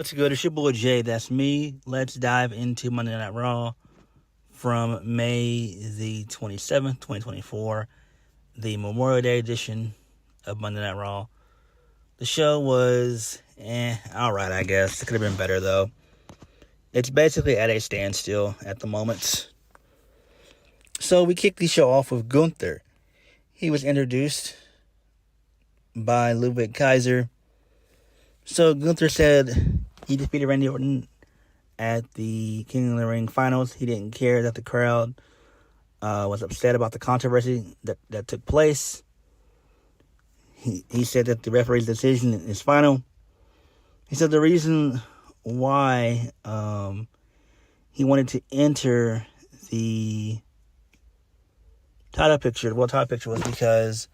What's good? It's your boy Jay. That's me. Let's dive into Monday Night Raw from May the 27th, 2024, the Memorial Day edition of Monday Night Raw. The show was, alright, I guess. It could have been better, though. It's basically at a standstill at the moment. So we kicked the show off with Gunther. He was introduced by Ludwig Kaiser. So Gunther said he defeated Randy Orton at the King of the Ring finals. He didn't care that the crowd was upset about the controversy that took place. He said that the referee's decision is final. He said the reason why he wanted to enter the title picture was because,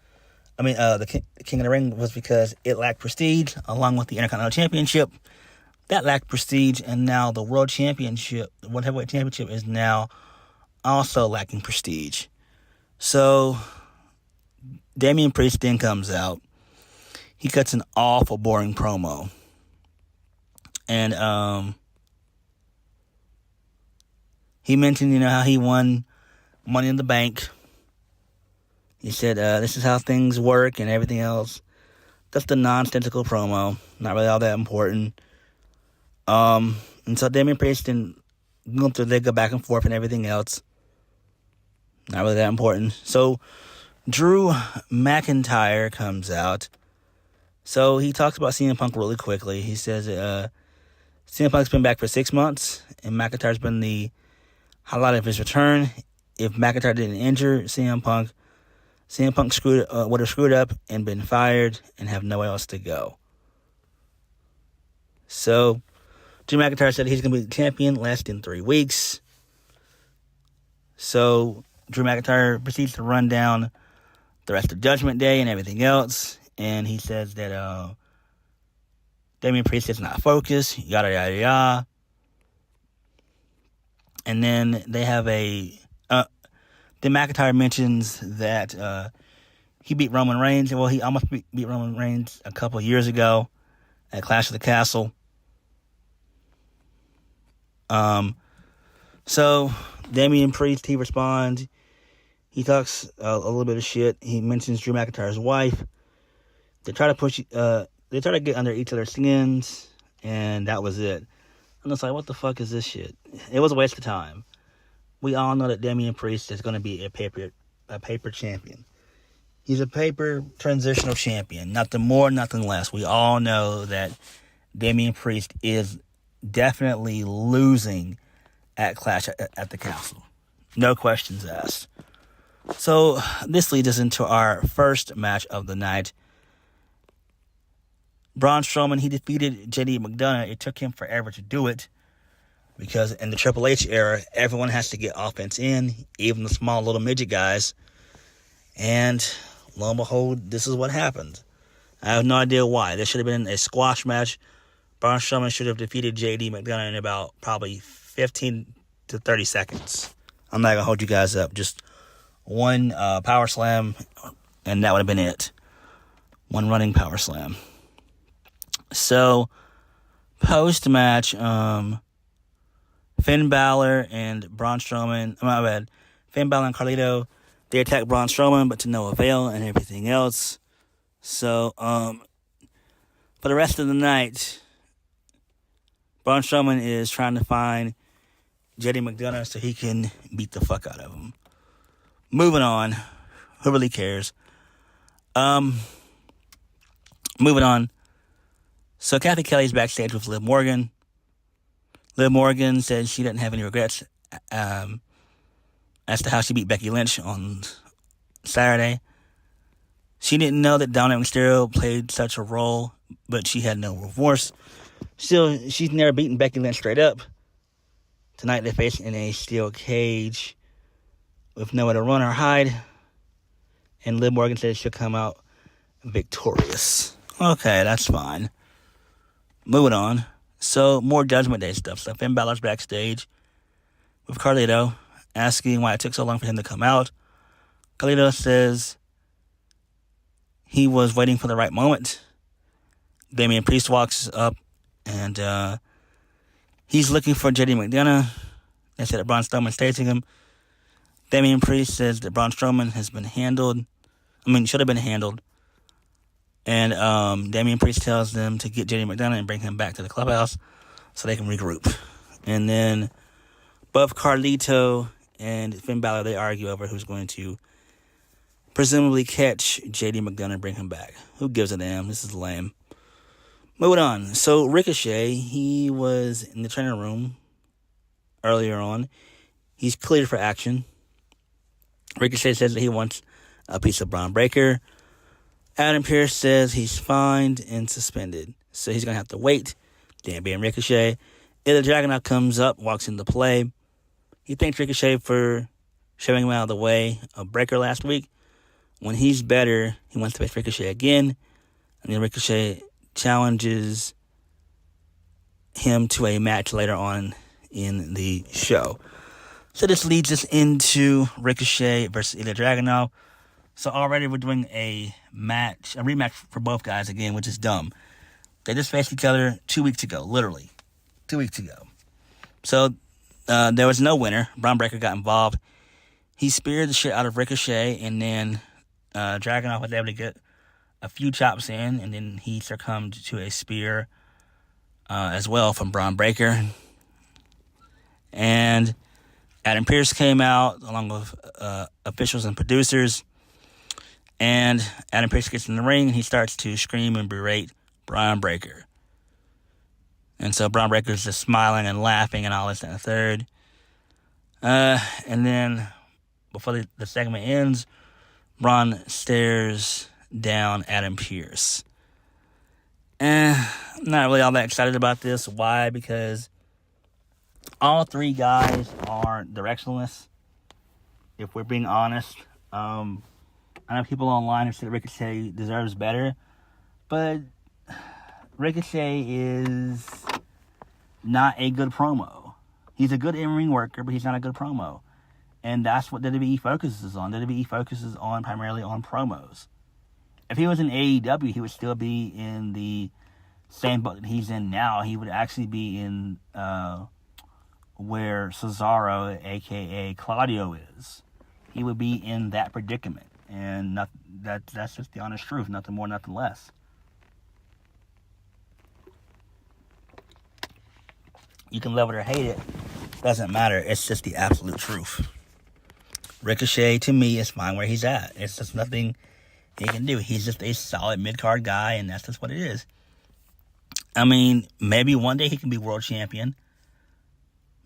the King of the Ring was because it lacked prestige, along with the Intercontinental Championship. That lacked prestige, and now the World Championship, the World Heavyweight Championship, is now also lacking prestige. So, Damian Priest then comes out. He cuts an awful, boring promo. And, he mentioned, how he won Money in the Bank. He said, this is how things work and everything else. Just a nonsensical promo. Not really all that important. And so Damian Priest and Gunther, they go back and forth and everything else. Not really that important. So Drew McIntyre comes out. So he talks about CM Punk really quickly. He says CM Punk's been back for 6 months, and McIntyre's been the highlight of his return. If McIntyre didn't injure CM Punk would have screwed up and been fired and have nowhere else to go. So Drew McIntyre said he's going to be the champion less than 3 weeks. So Drew McIntyre proceeds to run down the rest of Judgment Day and everything else. And he says that Damian Priest is not focused, yada, yada, yada. And then they have then McIntyre mentions that he beat Roman Reigns. Well, he almost beat Roman Reigns a couple of years ago at Clash of the Castle. So Damian Priest, he responds. He talks a little bit of shit. He mentions Drew McIntyre's wife. They try to get under each other's skins, and that was it. I'm just like, what the fuck is this shit? It was a waste of time. We all know that Damian Priest is going to be a paper champion. He's a paper transitional champion. Nothing more, nothing less. We all know that Damian Priest is definitely losing at Clash at the Castle. No questions asked. So this leads us into our first match of the night. Braun Strowman, he defeated JD McDonough. It took him forever to do it because in the Triple H era, everyone has to get offense in, even the small little midget guys. And lo and behold, this is what happened. I have no idea why. This should have been a squash match. Braun Strowman should have defeated JD McDonough in about probably 15 to 30 seconds. I'm not going to hold you guys up. Just one power slam, and that would have been it. One running power slam. So, post-match, Finn Balor and Braun Strowman, Finn Balor and Carlito, they attack Braun Strowman, but to no avail and everything else. So, for the rest of the night, Braun Strowman is trying to find JD McDonough so he can beat the fuck out of him. Moving on. Who really cares? Moving on. So Kathy Kelly's backstage with Liv Morgan. Liv Morgan said she doesn't have any regrets as to how she beat Becky Lynch on Saturday. She didn't know that Dominik Mysterio played such a role, but she had no remorse. Still, she's never beaten Becky Lynch straight up. Tonight they face in a steel cage with nowhere to run or hide. And Liv Morgan said she'll come out victorious. Okay, that's fine. Moving on. So, more Judgment Day stuff. So, Finn Balor's backstage with Carlito, asking why it took so long for him to come out. Carlito says he was waiting for the right moment. Damian Priest walks up And he's looking for JD McDonough. They said that Braun Strowman's chasing him. Damian Priest says that Braun Strowman has been handled. Should have been handled. And Damian Priest tells them to get JD McDonough and bring him back to the clubhouse so they can regroup. And then both Carlito and Finn Balor, they argue over who's going to presumably catch JD McDonough and bring him back. Who gives a damn? This is lame. Moving on. So Ricochet, he was in the training room earlier on. He's cleared for action. Ricochet says that he wants a piece of Braun Breaker. Adam Pearce says he's fined and suspended, so he's going to have to wait. Damn being Ricochet. Ilya Dragunov comes up, walks into play. He thanks Ricochet for shoving him out of the way of Breaker last week. When he's better, he wants to face Ricochet again. And then Ricochet challenges him to a match later on in the show. So this leads us into Ricochet versus Ilya Dragunov. So already we're doing a rematch for both guys again, which is dumb. They just faced each other 2 weeks ago, literally. 2 weeks ago. So there was no winner. Braun Breaker got involved. He speared the shit out of Ricochet, and then Dragunov was able to get a few chops in, and then he succumbed to a spear as well from Braun Breaker. And Adam Pearce came out along with officials and producers. And Adam Pearce gets in the ring and he starts to scream and berate Braun Breaker. And so Braun Breaker's just smiling and laughing and all this and the third. And then before the segment ends, Braun stares down Adam Pearce. I'm not really all that excited about this. Why? Because all three guys are directionless, if we're being honest. I know people online have said Ricochet deserves better, but Ricochet is not a good promo. He's a good in-ring worker, but he's not a good promo. And that's what WWE focuses on. WWE focuses on primarily on promos. If he was in AEW, he would still be in the same boat that he's in now. He would actually be in where Cesaro, a.k.a. Claudio, is. He would be in that predicament. And that's just the honest truth. Nothing more, nothing less. You can love it or hate it. Doesn't matter. It's just the absolute truth. Ricochet, to me, is fine where he's at. It's just nothing he can do. He's just a solid mid-card guy, and that's just what it is. Maybe one day he can be world champion.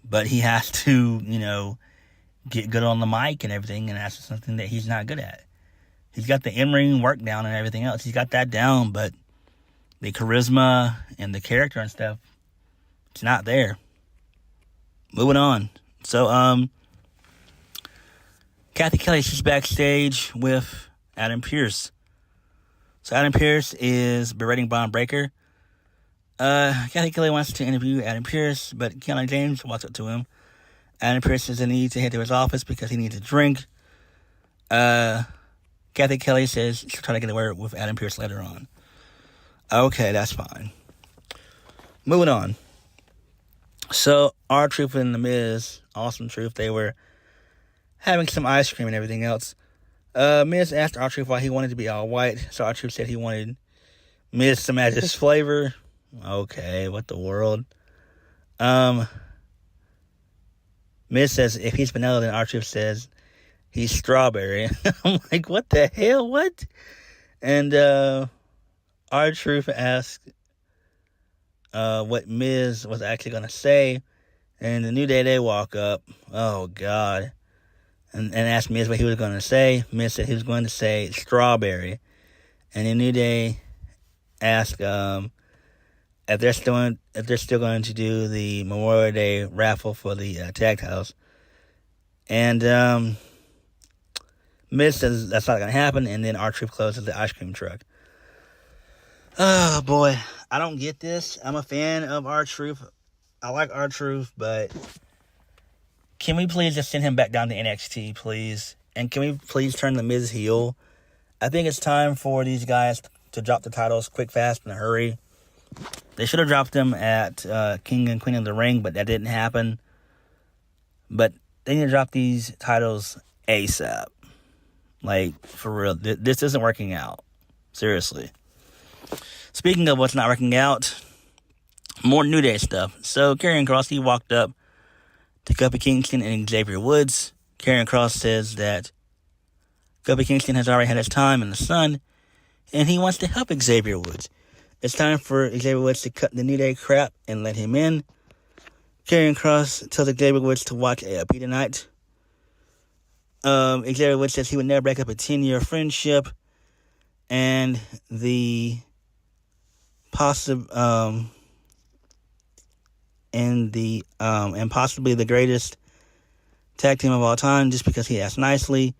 But he has to, get good on the mic and everything, and that's just something that he's not good at. He's got the in-ring work down and everything else. He's got that down, but the charisma and the character and stuff, it's not there. Moving on. So, Kathy Kelly, she's backstage with Adam Pearce. So Adam Pearce is berating Braun Breaker. Kathy Kelly wants to interview Adam Pearce, but Keanu James walks up to him. Adam Pearce says he needs to head to his office because he needs a drink. Kathy Kelly says she'll try to get a word with Adam Pearce later on. Okay, that's fine. Moving on. So, R-Truth and The Miz, Awesome Truth, they were having some ice cream and everything else. Miz asked R-Truth why he wanted to be all white. So R-Truth said he wanted Miz to match his flavor. Okay, what the world? Miz says if he's vanilla, then R-Truth says he's strawberry. I'm like, what the hell? What? And R-Truth asked what Miz was actually going to say. And the New Day, they walk up. Oh, God. And asked Miz what he was going to say. Miz said he was going to say strawberry. And the New Day asked if they're still going to do the Memorial Day raffle for the tag titles. And Miz says that's not going to happen. And then R-Truth closes the ice cream truck. Oh, boy. I don't get this. I'm a fan of R-Truth. I like R-Truth, but can we please just send him back down to NXT, please? And can we please turn the Miz heel? I think it's time for these guys to drop the titles quick, fast, in a hurry. They should have dropped them at King and Queen of the Ring, but that didn't happen. But they need to drop these titles ASAP. Like, for real. This isn't working out. Seriously. Speaking of what's not working out, more New Day stuff. So, Karrion Kross, he walked up to Kofi Kingston and Xavier Woods. Karrion Kross says that Kofi Kingston has already had his time in the sun, and he wants to help Xavier Woods. It's time for Xavier Woods to cut the New Day crap and let him in. Karrion Kross tells Xavier Woods to watch AOP tonight. Xavier Woods says he would never break up a 10-year friendship, and and possibly the greatest tag team of all time, just because he asked nicely.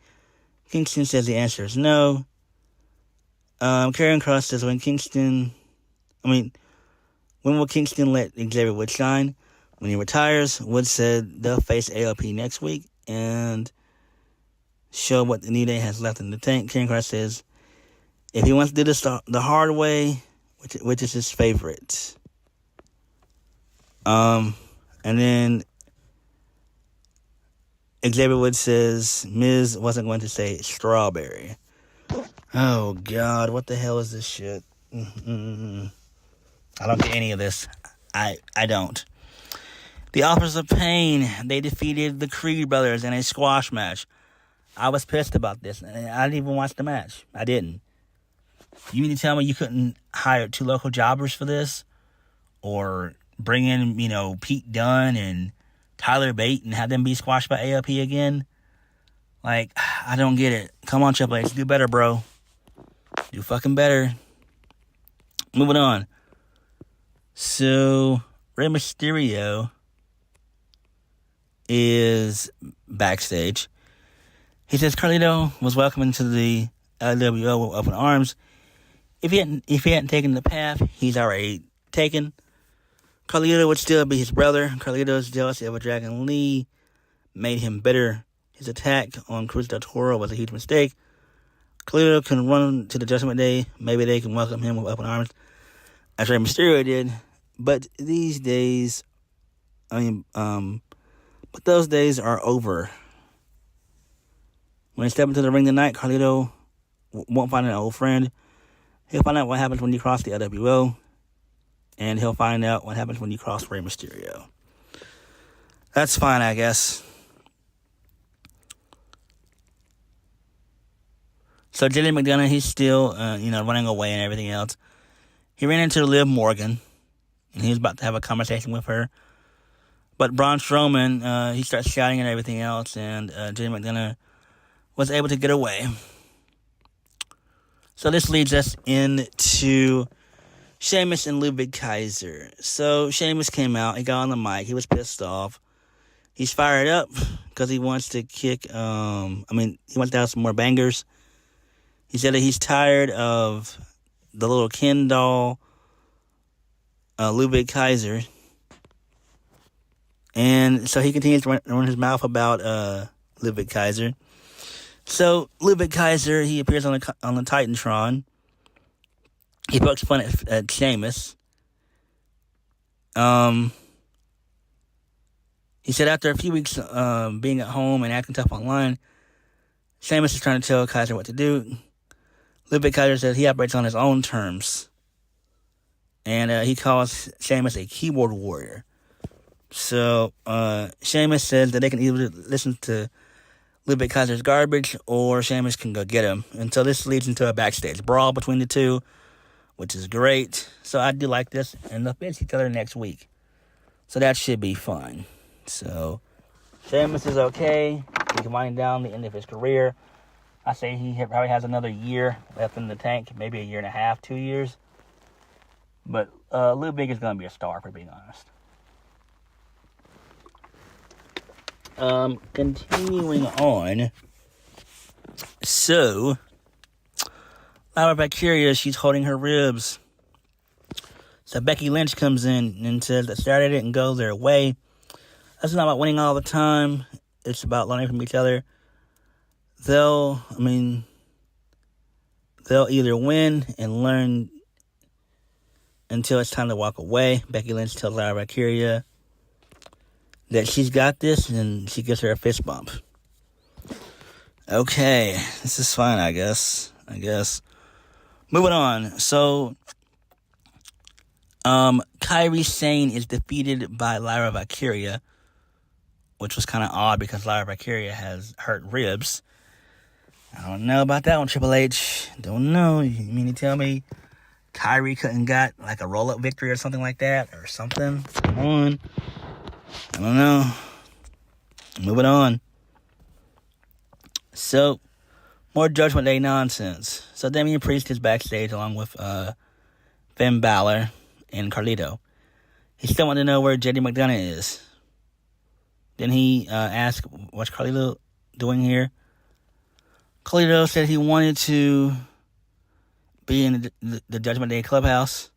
Kingston says the answer is no. Karrion Kross says when will Kingston let Xavier Woods shine? When he retires, Woods said they'll face AOP next week and show what the New Day has left in the tank. Karrion Kross says if he wants to do this the hard way, which is his favorite. And then Xavier Woods says Miz wasn't going to say strawberry. Oh, God, what the hell is this shit? I don't get any of this. I don't. The Authors of Pain, they defeated the Creed brothers in a squash match. I was pissed about this. I didn't even watch the match. I didn't. You mean to tell me you couldn't hire 2 local jobbers for this? Or bring in, Pete Dunne and Tyler Bate and have them be squashed by AOP again? Like, I don't get it. Come on, Triple H. Do better, bro. Do fucking better. Moving on. So, Rey Mysterio is backstage. He says Carlito was welcomed into the LWO with open arms. If he hadn't taken the path he's already taken, Carlito would still be his brother. Carlito's jealousy of Dragon Lee made him bitter. His attack on Cruz del Toro was a huge mistake. Carlito can run to the Judgment Day. Maybe they can welcome him with open arms, as Rey Mysterio did. But these days, but those days are over. When he steps into the ring tonight, Carlito won't find an old friend. He'll find out what happens when you cross the LWO. And he'll find out what happens when you cross Rey Mysterio. That's fine, I guess. So JD McDonough, he's still, running away and everything else. He ran into Liv Morgan, and he was about to have a conversation with her. But Braun Strowman, he starts shouting and everything else, and JD McDonough was able to get away. So this leads us into Sheamus and Ludwig Kaiser. So Sheamus came out, he got on the mic, he was pissed off. He's fired up because he wants to kick, he wants to have some more bangers. He said that he's tired of the little Ken doll, Ludwig Kaiser. And so he continues to run his mouth about Ludwig Kaiser. So Ludwig Kaiser, he appears on the Titantron. He pokes fun at Sheamus. He said after a few weeks being at home and acting tough online, Sheamus is trying to tell Kaiser what to do. Ludwig Kaiser says he operates on his own terms. And he calls Sheamus a keyboard warrior. So Sheamus says that they can either listen to Ludwig Kaiser's garbage or Sheamus can go get him. And so this leads into a backstage brawl between the two, which is great. So I do like this. And they'll face each other next week. So that should be fun. So Sheamus is okay. He's winding down the end of his career. I say he probably has another year left in the tank. Maybe a year and a half, 2 years. But Ludwig is going to be a star, for being honest. Continuing on. So, Laura Bacteria, she's holding her ribs. So Becky Lynch comes in and says that Saturday didn't go their way. That's not about winning all the time. It's about learning from each other. They'll either win and learn until it's time to walk away. Becky Lynch tells Lyra Valkyria that she's got this, and she gives her a fist bump. Okay, this is fine, I guess. Moving on. So, Kairi Sane is defeated by Lyra Valkyria, which was kind of odd because Lyra Valkyria has hurt ribs. I don't know about that one, Triple H. Don't know. You mean to tell me Kairi couldn't got like a roll-up victory or something like that? Or something? Come on. I don't know. Moving on. So, more Judgment Day nonsense. So, Damian Priest is backstage along with Finn Balor and Carlito. He still wanted to know where JD McDonough is. Then he asked, what's Carlito doing here? Carlito said he wanted to be in the Judgment Day clubhouse.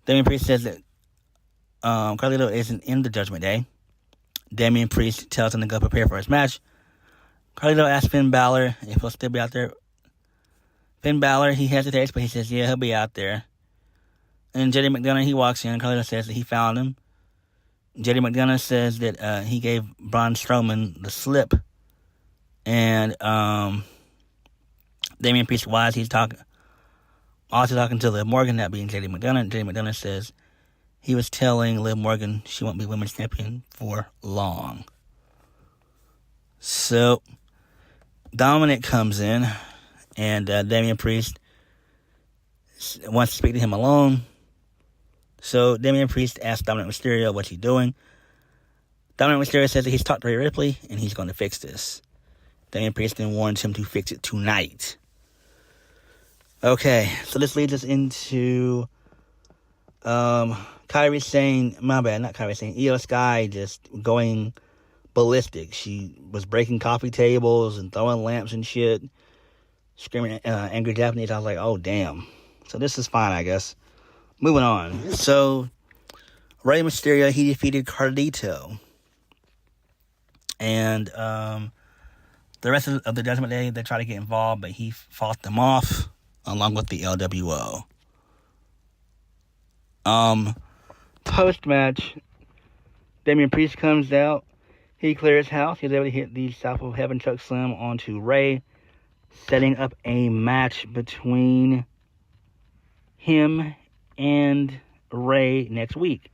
Damian Priest says that Carlito isn't in the Judgment Day. Damian Priest tells him to go prepare for his match. Carlito asks Finn Balor if he'll still be out there. Finn Balor, he hesitates, but he says, yeah, he'll be out there. And JD McDonough, he walks in. Carlito says that he found him. JD McDonough says that he gave Braun Strowman the slip. And Damian Priest, why is he talking? Also talking to Liv Morgan, that being JD McDonough. JD McDonough says he was telling Liv Morgan she won't be women's champion for long. So, Dominik comes in, and Damian Priest wants to speak to him alone. So, Damian Priest asks Dominik Mysterio what's he doing. Dominik Mysterio says that he's talked to Rhea Ripley, and he's going to fix this. Damian Priest then warns him to fix it tonight. Okay, so this leads us into Kairi Sane, Io Sky just going ballistic. She was breaking coffee tables and throwing lamps and shit, screaming angry Japanese. I was like, oh, damn. So this is fine, I guess. Moving on. So, Rey Mysterio, he defeated Carlito. And the rest of the Judgment Day, they try to get involved, but he fought them off, along with the LWO. Post-match, Damian Priest comes out. He clears house. He's able to hit the South of Heaven Chuck Slam onto Rey, setting up a match between him and Rey next week.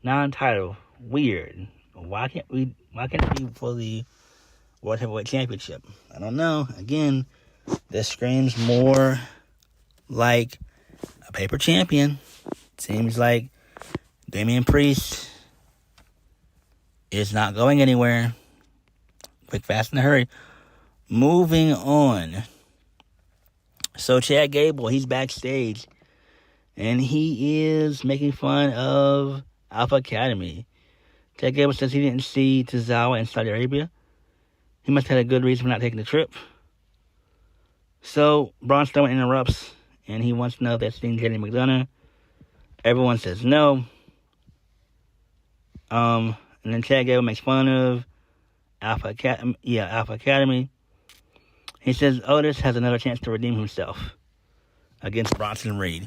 Non-title. Weird. Why can't it be for the World Heavyweight Championship? I don't know. Again, this screams more like a paper champion. Seems like Damian Priest is not going anywhere. Quick, fast, in a hurry. Moving on. So Chad Gable, he's backstage, and he is making fun of Alpha Academy. Chad Gable says he didn't see Tozawa in Saudi Arabia. He must have had a good reason for not taking the trip. So Braun Strowman interrupts, and he wants to know if that's seen JD McDonough. Everyone says no. And then Chad Gable makes fun of Alpha Academy. He says Otis has another chance to redeem himself against Bronson Reed,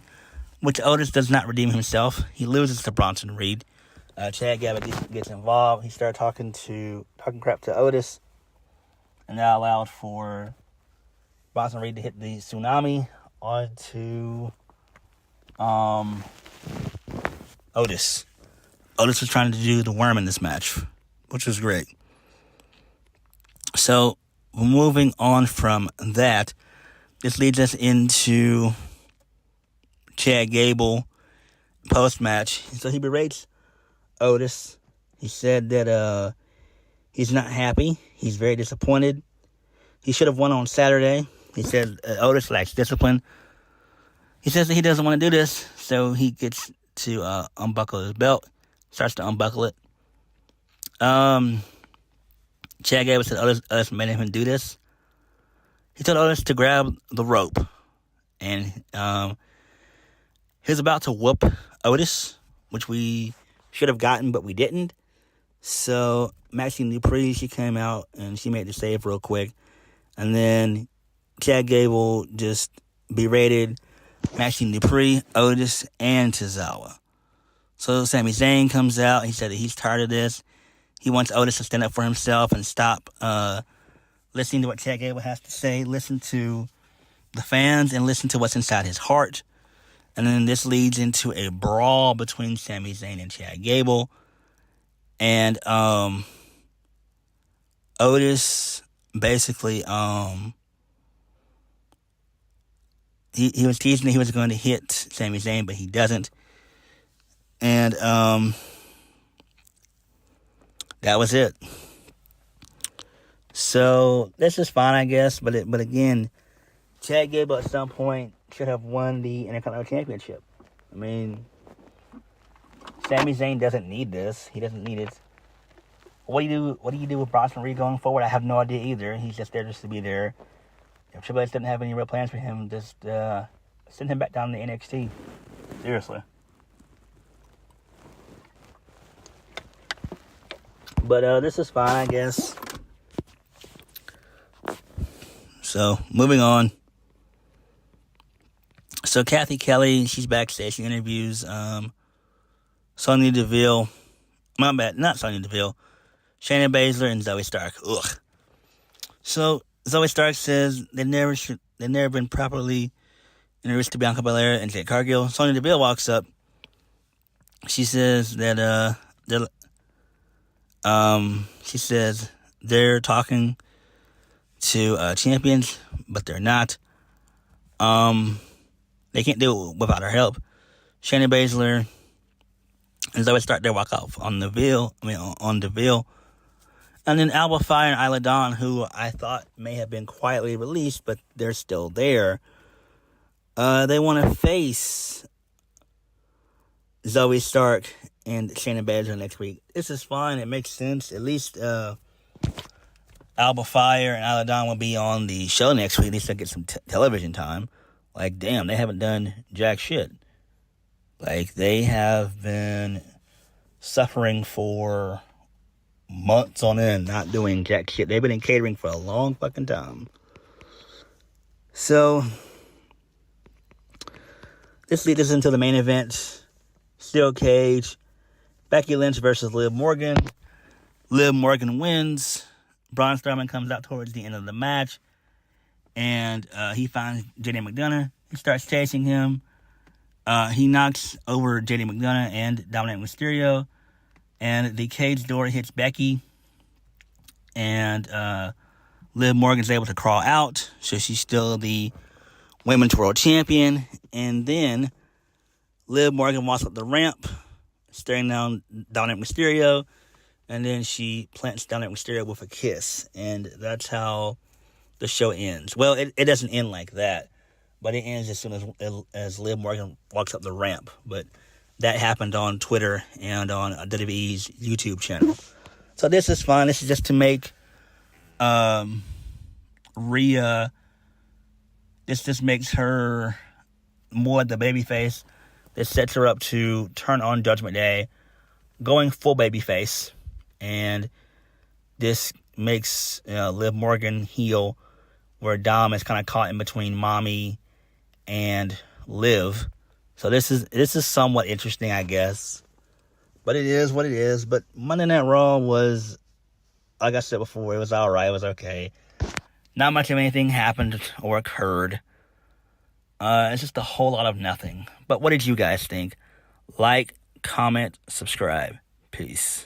which Otis does not redeem himself. He loses to Bronson Reed. Chad Gable gets involved. He started talking crap to Otis, and that allowed for Bronson Reed to hit the tsunami onto Otis. Otis was trying to do the worm in this match, which was great. So, moving on from that, this leads us into Chad Gable post-match. So he berates Otis. He said that he's not happy. He's very disappointed. He should have won on Saturday. He said Otis lacks discipline. He says that he doesn't want to do this, so he gets to unbuckle his belt. Starts to unbuckle it. Chad Gable said Otis made him do this. He told Otis to grab the rope. And he was about to whoop Otis, which we should have gotten, but we didn't. So Maxine Dupree, she came out and she made the save real quick. And then Chad Gable just berated Maxine Dupree, Otis, and Tozawa. So Sami Zayn comes out. He said that he's tired of this. He wants Otis to stand up for himself and stop listening to what Chad Gable has to say. Listen to the fans and listen to what's inside his heart. And then this leads into a brawl between Sami Zayn and Chad Gable. And Otis basically he was teasing that he was going to hit Sami Zayn, but he doesn't. And that was it. So this is fine, I guess. But again, Chad Gable at some point should have won the Intercontinental Championship. I mean, Sami Zayn doesn't need this. He doesn't need it. What do you do with Bronson Reed going forward? I have no idea either. He's just there just to be there. If Triple H doesn't have any real plans for him, just send him back down to NXT. Seriously. But this is fine, I guess. So, moving on. So, Kathy Kelly, she's backstage. She interviews Sonya Deville. My bad, not Sonya Deville. Shayna Baszler and Zoe Stark. Ugh. So, Zoe Stark says they've never been properly introduced to Bianca Belair and Jade Cargill. Sonya Deville walks up. She says that she says they're talking to champions, but they're not. They can't do it without her help. Shayna Baszler and Zoe Stark, they walk off on Deville. And then Alba Fire and Isla Dawn, who I thought may have been quietly released, but they're still there. They want to face Zoe Stark and Shayna Baszler next week. This is fine. It makes sense. At least Alba Fire and Isla Dawn will be on the show next week. At least they'll get some television time. Like, damn, they haven't done jack shit. Like, they have been suffering for months on end, not doing jack shit. They've been in catering for a long fucking time. So, this leads us into the main event. Steel cage. Becky Lynch versus Liv Morgan. Liv Morgan wins. Braun Strowman comes out towards the end of the match. And he finds JD McDonough. He starts chasing him. He knocks over JD McDonough and Dominik Mysterio. And the cage door hits Becky. And Liv Morgan's able to crawl out. So she's still the Women's World Champion. And then Liv Morgan walks up the ramp, staring down Dominik Mysterio. And then she plants Dominik Mysterio with a kiss. And that's how the show ends. Well, it doesn't end like that. But it ends as soon as Liv Morgan walks up the ramp. But that happened on Twitter and on WWE's YouTube channel. So this is fun. This is just to make Rhea. This just makes her more the babyface. This sets her up to turn on Judgment Day, going full babyface, and this makes Liv Morgan heel, where Dom is kind of caught in between Mommy and Liv. So this is somewhat interesting, I guess. But it is what it is. But Monday Night Raw was, like I said before, it was alright. It was okay. Not much of anything happened or occurred. It's just a whole lot of nothing. But what did you guys think? Like, comment, subscribe. Peace.